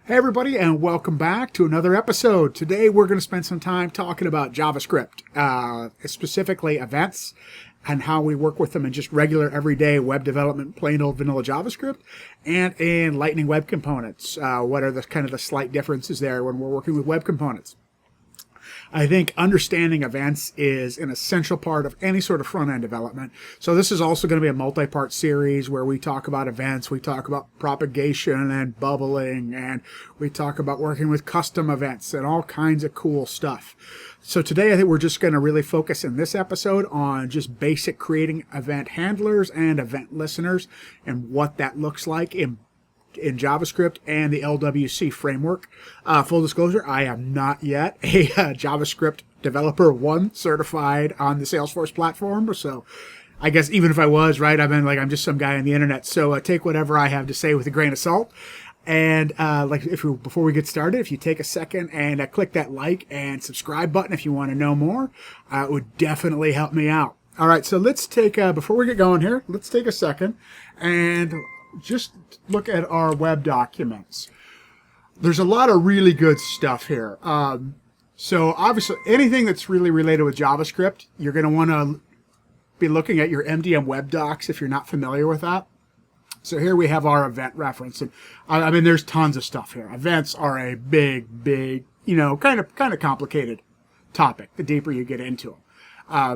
Hey everybody, and welcome back to another episode. Today we're going to spend some time talking about JavaScript, specifically events and how we work with them in just regular everyday web development, plain old vanilla JavaScript, and in Lightning Web Components. What are the kind of the slight differences there when we're working with web components? I think understanding events is an essential part of any sort of front-end development. So this is also going to be a multi-part series where we talk about events, we talk about propagation and bubbling, and we talk about working with custom events and all kinds of cool stuff. So today I think we're just going to really focus in this episode on just basic creating event handlers and event listeners and what that looks like in JavaScript and the LWC framework. Full disclosure, I am not yet a JavaScript developer 1 certified on the Salesforce platform. So I guess even if I was, right, I'm just some guy on the internet. So take whatever I have to say with a grain of salt. And before we get started, if you take a second and click that like and subscribe button if you want to know more, it would definitely help me out. All right, so let's take, before we get going here, let's take a second and just look at our web documents. There's a lot of really good stuff here. So obviously anything that's really related with JavaScript, you're going to want to be looking at your MDM web docs if you're not familiar with that. So here we have our event reference, and there's tons of stuff here. Events are a big, kind of complicated topic the deeper you get into them.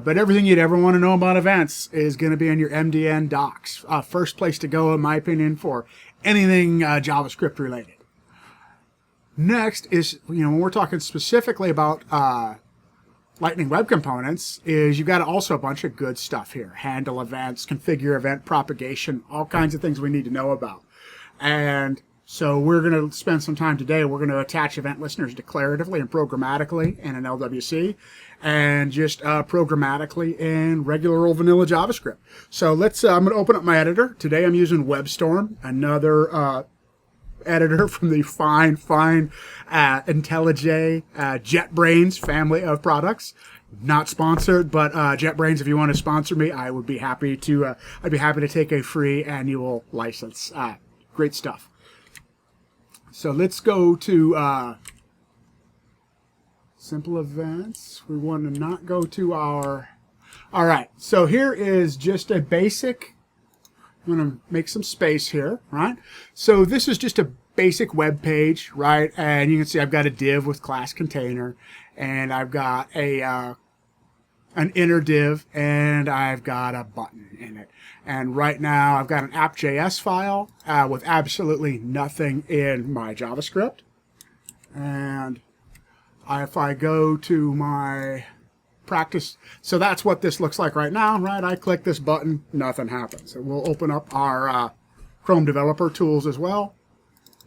But everything you'd ever want to know about events is going to be in your MDN docs. First place to go, in my opinion, for anything JavaScript related. Next is, when we're talking specifically about Lightning Web Components, is you've got also a bunch of good stuff here. Handle events, configure event propagation, all kinds of things we need to know about. And so we're going to spend some time today. We're going to attach event listeners declaratively and programmatically in an LWC, and just programmatically in regular old vanilla JavaScript. So I'm going to open up my editor. Today I'm using WebStorm, another editor from the fine IntelliJ JetBrains family of products. Not sponsored, but JetBrains, if you want to sponsor me, I would be happy to. I'd be happy to take a free annual license. Great stuff. So let's go to simple events. We want to not go to our... All right, so here is just a basic... I'm going to make some space here, right? So this is just a basic web page, right? And you can see I've got a div with class container, and I've got an inner div, and I've got a button in it. And right now I've got an app.js file with absolutely nothing in my JavaScript. And if I go to my practice, so that's what this looks like right now, right? I click this button, nothing happens. So we'll open up our Chrome developer tools as well.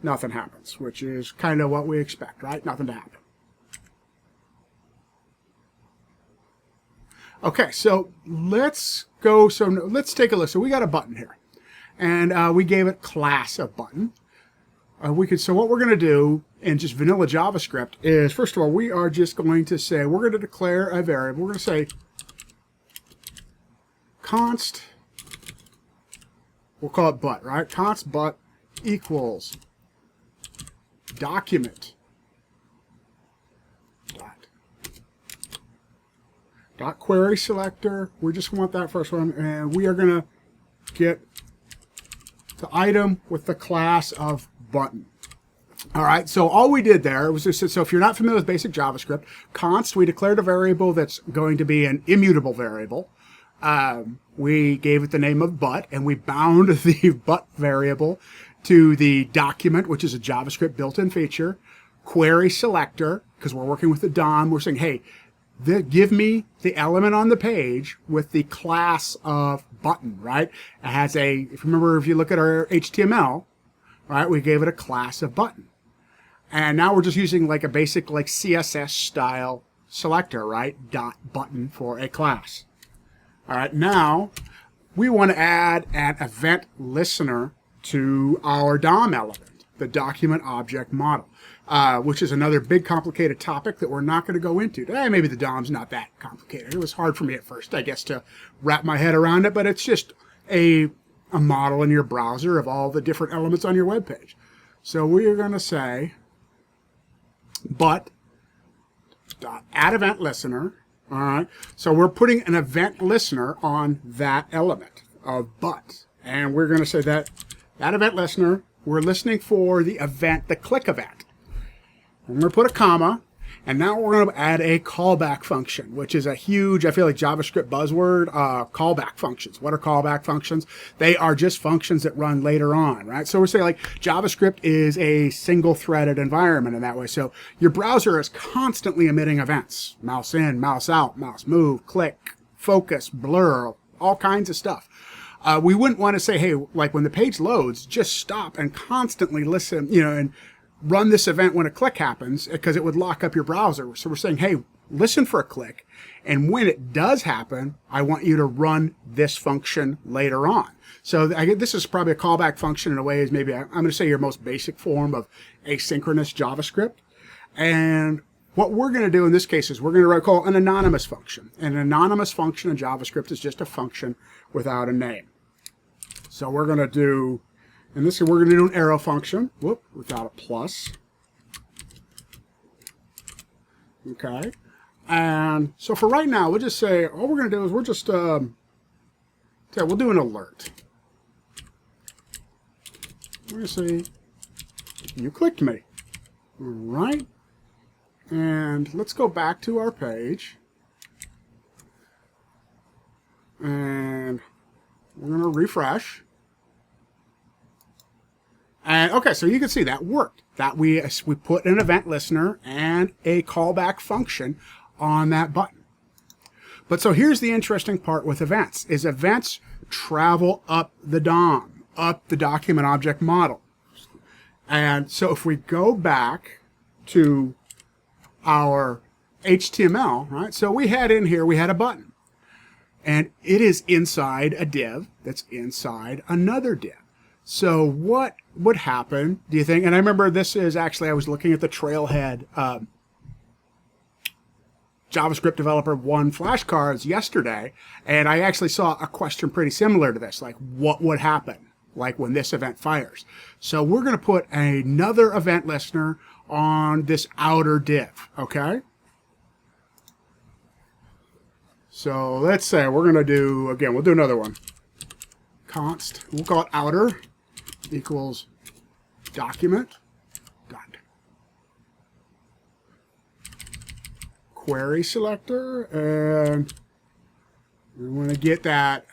Nothing happens, which is kind of what we expect, right? Nothing to happen. Okay, so let's go. So let's take a look. So we got a button here, and we gave it class of button. So what we're going to do in just vanilla JavaScript is, first of all, we are just going to say, we're going to declare a variable. We're going to say const, we'll call it but, right? Const but equals document dot query selector. We just want that first one, and we are going to get the item with the class of button. All right, so all we did there was just, so if you're not familiar with basic JavaScript, const, we declared a variable that's going to be an immutable variable. We gave it the name of but, and we bound the but variable to the document, which is a JavaScript built-in feature, query selector, because we're working with the DOM. We're saying, hey, give me the element on the page with the class of button, right? It has if you remember, if you look at our HTML, right, we gave it a class of button. And now we're just using like a basic CSS style selector, right? Dot button for a class. All right, now we want to add an event listener to our DOM element, the document object model, which is another big complicated topic that we're not going to go into today. Maybe the DOM's not that complicated. It was hard for me at first, I guess, to wrap my head around it, but it's just a model in your browser of all the different elements on your web page. So we are going to say but add event listener. All right. So we're putting an event listener on that element of but. And we're going to say that event listener, we're listening for the event, the click event. I'm going to put a comma. And now we're going to add a callback function, which is a huge, I feel like, JavaScript buzzword, callback functions. What are callback functions? They are just functions that run later on, right? So we're saying like JavaScript is a single-threaded environment in that way. So your browser is constantly emitting events. Mouse in, mouse out, mouse move, click, focus, blur, all kinds of stuff. We wouldn't want to say, hey, like when the page loads, just stop and constantly listen, and run this event when a click happens, because it would lock up your browser. So we're saying, hey, listen for a click. And when it does happen, I want you to run this function later on. So this is probably a callback function in a way is maybe, I'm going to say your most basic form of asynchronous JavaScript. And what we're going to do in this case is we're going to call an anonymous function. An anonymous function in JavaScript is just a function without a name. So we're going to do, in this case, we're going to do an arrow function, without a plus. Okay. And so for right now, we'll just say, all we're going to do is we'll just, we'll do an alert. We're going to say, you clicked me. All right. And let's go back to our page. And we're going to refresh. And okay, so you can see that worked. That we put an event listener and a callback function on that button. But so here's the interesting part with events, is events travel up the DOM, up the document object model. And so if we go back to our HTML, right? So we had in here, we had a button. And it is inside a div that's inside another div. So what would happen, do you think? And I remember this is actually, I was looking at the Trailhead JavaScript Developer 1 flashcards yesterday, and I actually saw a question pretty similar to this, like what would happen, like when this event fires. So we're going to put another event listener on this outer div, okay? So let's say we're going to do, again, we'll do another one. Const, we'll call it outer equals document dot query selector, and we want to get that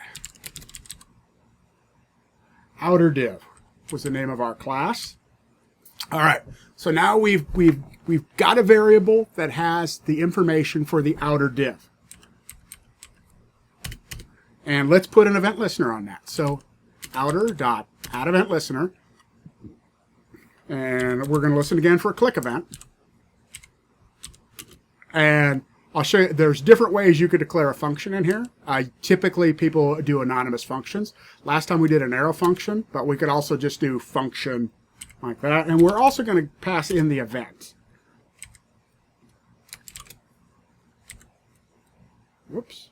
outer div was the name of our class. All right, so now we've got a variable that has the information for the outer div. And let's put an event listener on that. So outer.add event listener. And we're going to listen again for a click event. And I'll show you, there's different ways you could declare a function in here. Typically, people do anonymous functions. Last time we did an arrow function, but we could also just do function like that. And we're also going to pass in the event. Whoops.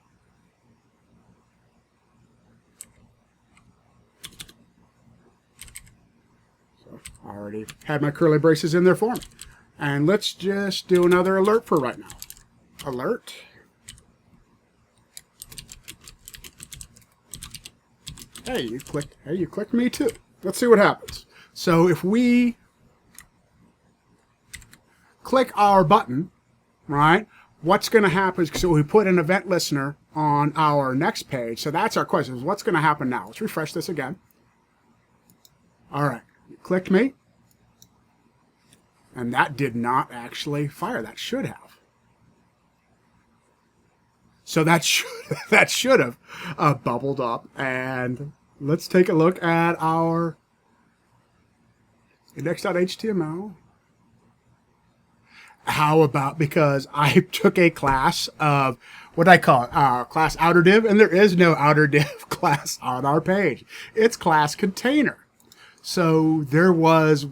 I already had my curly braces in there for me. And let's just do another alert for right now. Alert. Hey, you clicked me too. Let's see what happens. So if we click our button, right, what's going to happen is, so we put an event listener on our next page. So that's our question. What's going to happen now? Let's refresh this again. All right. You clicked me, and that did not actually fire. That should have. So that should have bubbled up. And let's take a look at our index.html. How about, because I took a class of, what do I call it? Class outer div, and there is no outer div class on our page. It's class container. So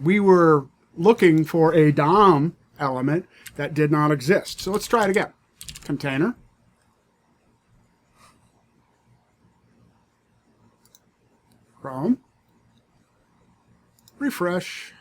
we were looking for a DOM element that did not exist. So let's try it again. Container. Chrome. Refresh.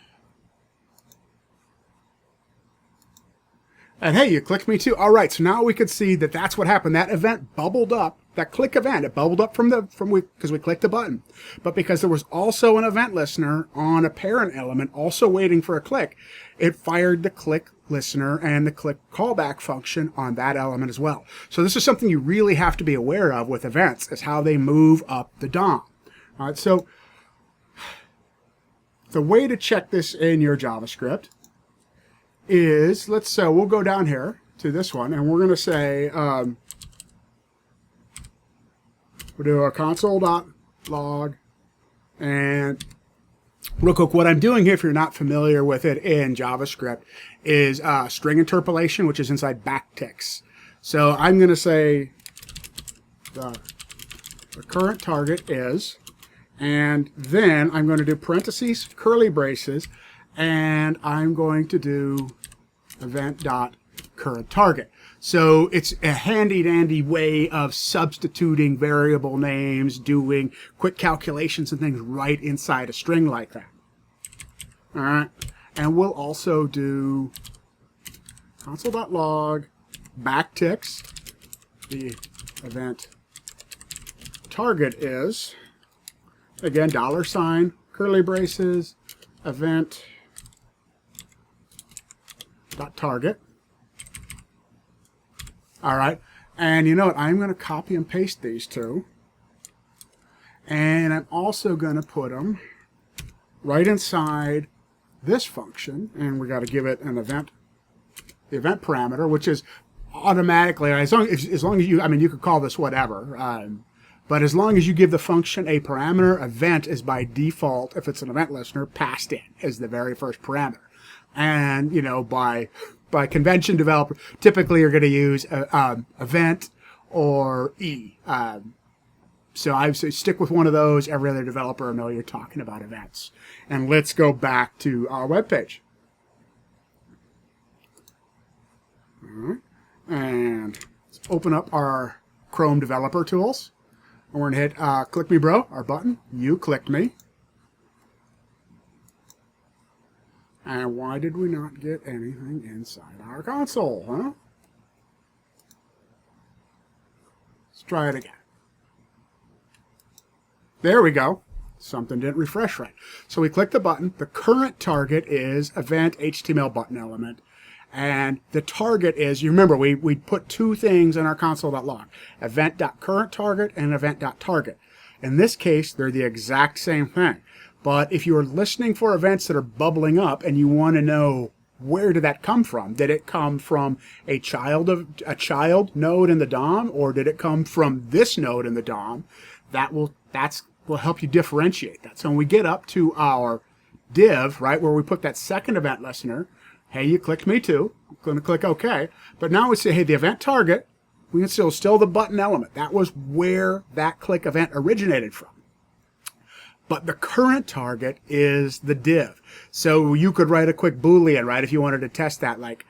And hey, you clicked me too. All right, so now we could see that that's what happened. That event bubbled up. That click event, it bubbled up because we clicked the button. But because there was also an event listener on a parent element also waiting for a click, it fired the click listener and the click callback function on that element as well. So this is something you really have to be aware of with events, is how they move up the DOM. All right, so the way to check this in your JavaScript is, we'll go down here to this one, and we're going to say, we'll do a console.log, and real quick, what I'm doing here, if you're not familiar with it in JavaScript, is string interpolation, which is inside backticks. So I'm going to say the current target is, and then I'm going to do parentheses, curly braces, and I'm going to do event.current target. So it's a handy-dandy way of substituting variable names, doing quick calculations and things right inside a string like that. All right, and we'll also do console.log backticks. The event target is, again, $, curly braces, event.target. All right, and you know what? I'm going to copy and paste these two, and I'm also going to put them right inside this function, and we got to give it an event, the event parameter, which is automatically, as long as you, I mean, you could call this whatever, but as long as you give the function a parameter, event is by default, if it's an event listener, passed in as the very first parameter. And, you know, by convention, developer typically you're going to use event or E. So I would say stick with one of those. Every other developer will know you're talking about events. And let's go back to our web page. All right. And let's open up our Chrome developer tools. And we're going to hit click me bro, our button. You clicked me. And why did we not get anything inside our console, huh? Let's try it again. There we go. Something didn't refresh right. So we click the button. The current target is event HTML button element. And the target is, you remember, we put two things in our console.log. Event.currentTarget and event.target. In this case, they're the exact same thing. But if you're listening for events that are bubbling up and you want to know where did that come from? Did it come from a child node in the DOM, or did it come from this node in the DOM? That will help you differentiate that. So when we get up to our div, right, where we put that second event listener, hey, you clicked me too. I'm going to click OK. But now we say, hey, the event target, we can still the button element. That was where that click event originated from. But the current target is the div. So you could write a quick Boolean, right, if you wanted to test that, like,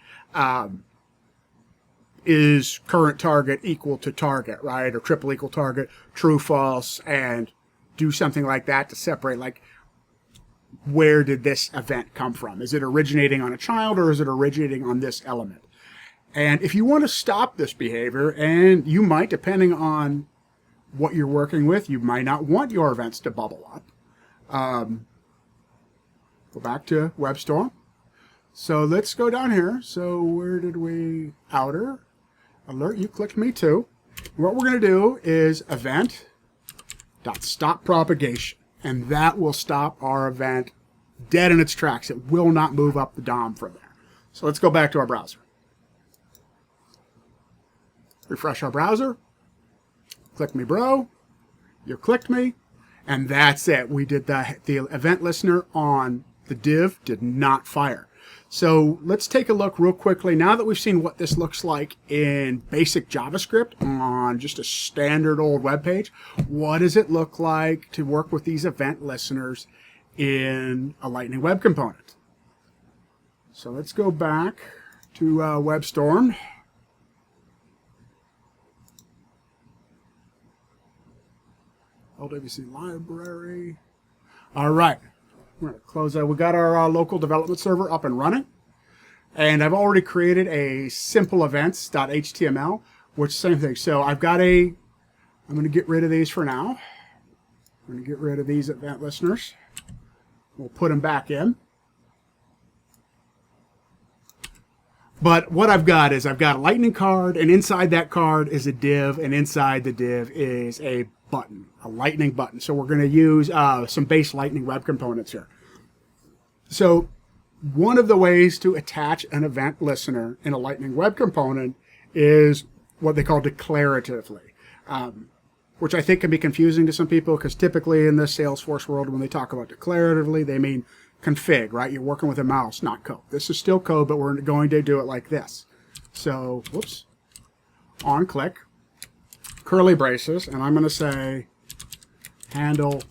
is current target equal to target, right, or triple equal target, true, false, and do something like that to separate, like, where did this event come from? Is it originating on a child, or is it originating on this element? And if you want to stop this behavior, and you might, depending on what you're working with, you might not want your events to bubble up. Go back to WebStorm. So let's go down here. So where did we, outer, alert, you clicked me too. What we're going to do is event.stop propagation, and that will stop our event dead in its tracks. It will not move up the DOM from there. So let's go back to our browser. Refresh our browser. Click me bro, you clicked me, and that's it. We did the event listener on the div did not fire. So let's take a look real quickly. Now that we've seen what this looks like in basic JavaScript on just a standard old web page, what does it look like to work with these event listeners in a Lightning Web Component? So let's go back to WebStorm. LWC library. All right, we're going to close that. We got our local development server up and running. And I've already created a simple events.html, which same thing. So I'm going to get rid of these for now. I'm going to get rid of these event listeners. We'll put them back in. But what I've got is I've got a lightning card, and inside that card is a div, and inside the div is a button, a lightning button. So we're going to use some base lightning web components here. So one of the ways to attach an event listener in a lightning web component is what they call declaratively, which I think can be confusing to some people because typically in the Salesforce world, when they talk about declaratively, they mean config, right? You're working with a mouse, not code. This is still code, but we're going to do it like this. So, whoops, on click, curly braces, and I'm going to say handle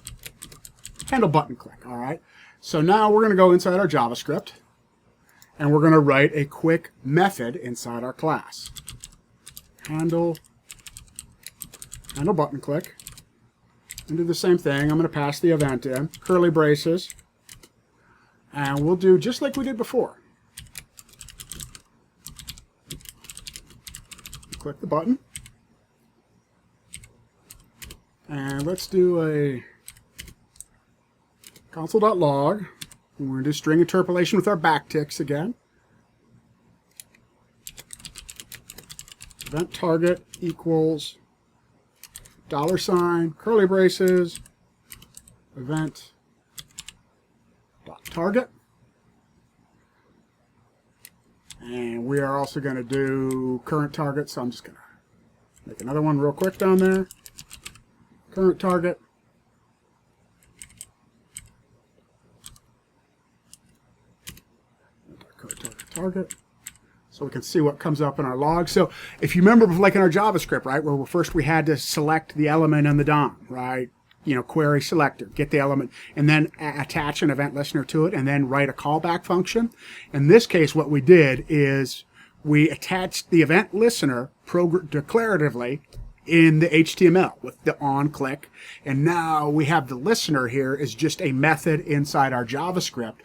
button click, all right? So now we're going to go inside our JavaScript, and we're going to write a quick method inside our class. Handle button click, and do the same thing. I'm going to pass the event in, curly braces, and we'll do just like we did before. Click the button. And let's do a console.log. We're going to do string interpolation with our backticks again. Event target equals $, curly braces, event target, and we are also going to do current target, so I'm just going to make another one real quick down there. Current target, target, so we can see what comes up in our log. So if you remember, like in our JavaScript, right, where first we had to select the element in the DOM, right? You know, query selector, get the element, and then attach an event listener to it, and then write a callback function. In this case, what we did is we attached the event listener declaratively in the HTML with the on click, and now we have the listener here is just a method inside our JavaScript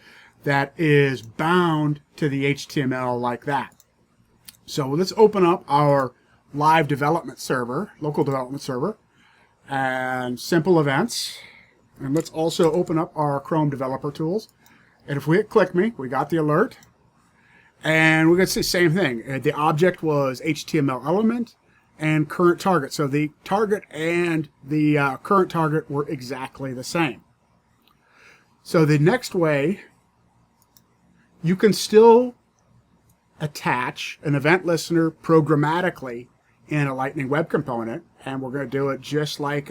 that is bound to the HTML like that. So let's open up our live development server, local development server, and simple events. And let's also open up our Chrome developer tools. And if we hit click me, we got the alert. And we're going to see the same thing. The object was HTML element and current target. So the target and the current target were exactly the same. So the next way, you can still attach an event listener programmatically in a Lightning Web Component, and we're going to do it just like,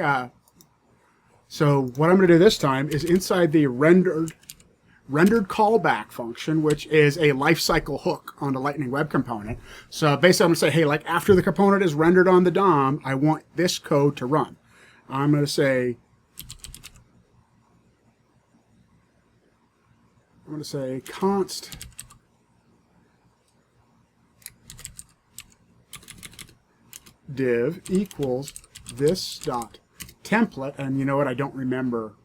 so what I'm going to do this time is inside the rendered callback function, which is a lifecycle hook on the Lightning Web Component. So basically I'm going to say, hey, like after the component is rendered on the DOM, I want this code to run. I'm going to say, const div equals this dot template, and you know what, I don't remember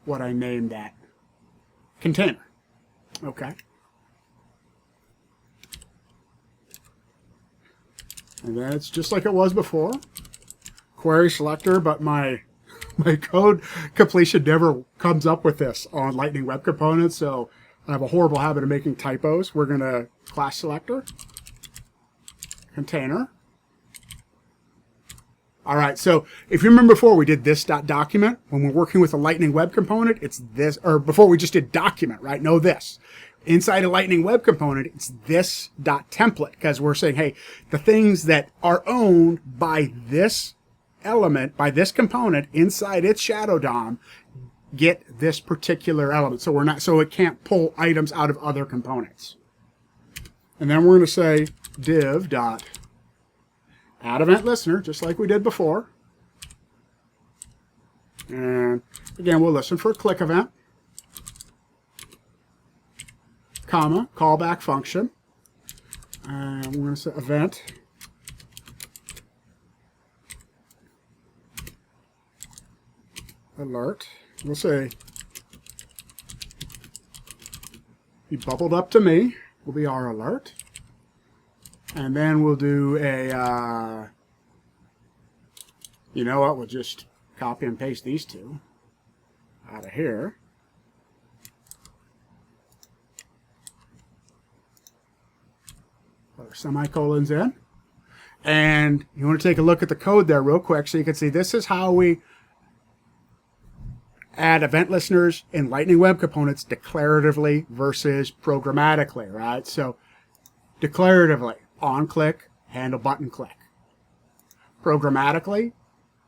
what I named that container. Okay, and then it's just like it was before, query selector, but my code completion never comes up with this on Lightning Web Components, so I have a horrible habit of making typos. We're going to class selector, container. All right, so if you remember before we did this .document, when we're working with a Lightning Web Component, it's this, or before we just did document, right? No this. Inside a Lightning Web Component, it's this .template, because we're saying, hey, the things that are owned by this element, by this component inside its shadow DOM, get this particular element. So we're not, so it can't pull items out of other components. And then we're going to say div dot add event listener, just like we did before. And again, we'll listen for a click event, comma, callback function. And we're going to say event alert. We'll say he bubbled up to me, will be our alert. And then we'll do a, you know what, we'll just copy and paste these two out of here. Put our semicolons in. And you want to take a look at the code there real quick so you can see this is how we add event listeners in Lightning Web Components declaratively versus programmatically, right? So declaratively, on click, handle button click. Programmatically,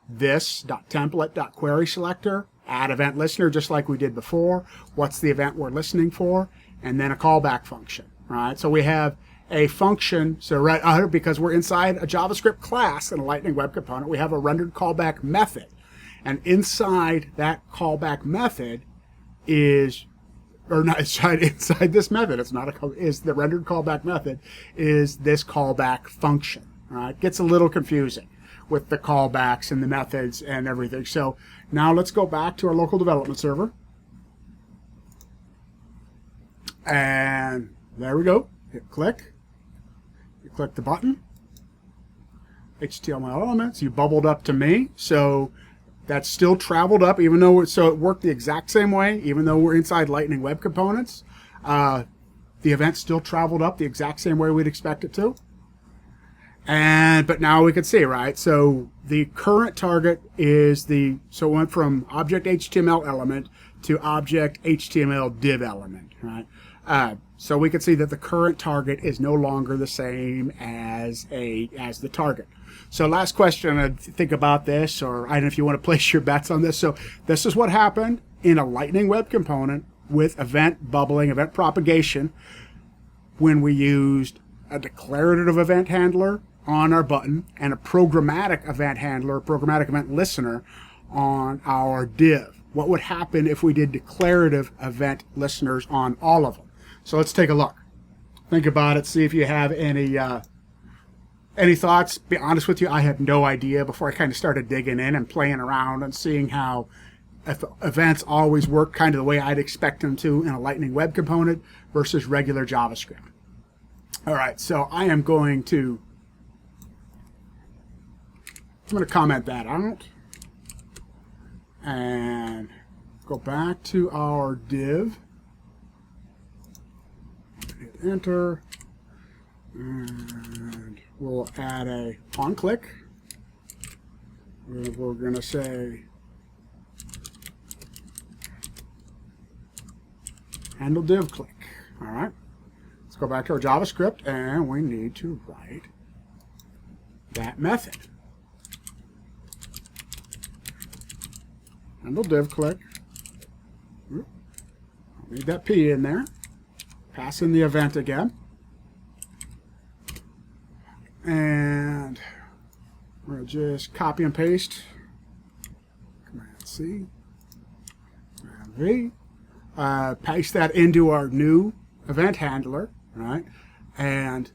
this.template.query selector, add event listener just like we did before. What's the event we're listening for? And then a callback function, right? So we have a function, so right because we're inside a JavaScript class in a Lightning Web Component, we have a rendered callback method. And inside that callback method is, or not inside this method, it's not a, is the rendered callback method is this callback function. Right? It gets a little confusing with the callbacks and the methods and everything. So now let's go back to our local development server. And there we go. Hit click. You click the button. HTML elements. You bubbled up to me. So that's still traveled up, even though so it worked the exact same way, even though we're inside Lightning Web Components. The event still traveled up the exact same way we'd expect it to. But now we can see, right? So the current target is so it went from object HTML element to object HTML div element, right? So we can see that the current target is no longer the same as the target. So last question, I think about this, or I don't know if you want to place your bets on this. So this is what happened in a Lightning Web Component with event bubbling, event propagation, when we used a declarative event handler on our button and a programmatic event handler, programmatic event listener on our div. What would happen if we did declarative event listeners on all of them? So let's take a look. Think about it. See if you have any thoughts. Be honest with you, I had no idea before I kind of started digging in and playing around and seeing how events always work kind of the way I'd expect them to in a Lightning Web Component versus regular JavaScript. All right, so I'm going to comment that out and go back to our div. Hit enter. And we'll add a on click. We're going to say handle div click. All right. Let's go back to our JavaScript and we need to write that method. Handle div click. Need that P in there. Pass in the event again. And we're going to just copy and paste. Command C. Command V. Paste that into our new event handler. Right? And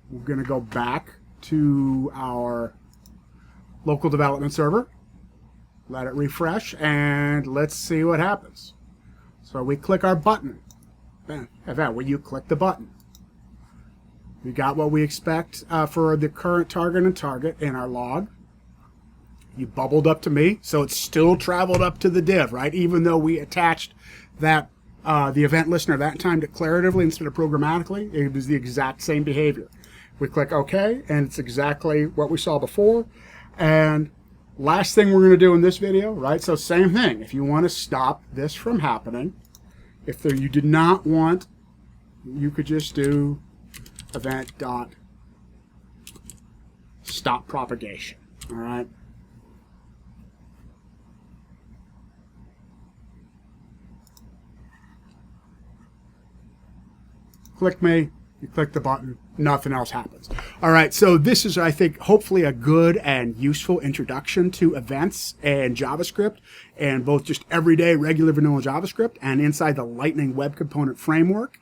we're going to go back to our local development server. Let it refresh. And let's see what happens. So we click our button. Event, when you click the button. We got what we expect for the current target and target in our log. You bubbled up to me, so it's still traveled up to the div, right? Even though we attached that the event listener that time declaratively instead of programmatically, it was the exact same behavior. We click OK, and it's exactly what we saw before. And last thing we're going to do in this video, right? So same thing. If you want to stop this from happening, if you did not want, you could just do event dot stop propagation. All right. Click me, you click the button, nothing else happens. All right, so this is, I think, hopefully a good and useful introduction to events and JavaScript, and both just everyday regular vanilla JavaScript and inside the Lightning Web Component framework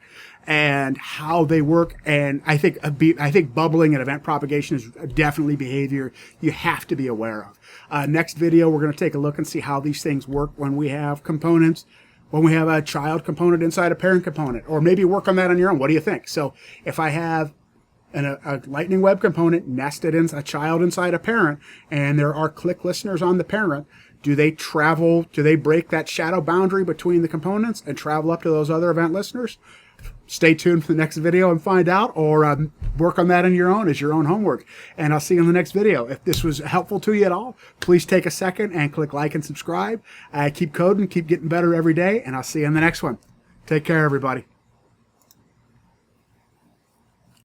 and how they work. And I think bubbling and event propagation is definitely behavior you have to be aware of. Next video, we're going to take a look and see how these things work when we have components when we have a child component inside a parent component, or maybe work on that on your own. What do you think? So if I have a Lightning Web component nested in a child inside a parent, and there are click listeners on the parent, do they break that shadow boundary between the components and travel up to those other event listeners? Stay tuned for the next video and find out, or work on that on your own as your own homework. And I'll see you in the next video. If this was helpful to you at all, please take a second and click like and subscribe. Keep coding, keep getting better every day, and I'll see you in the next one. Take care, everybody.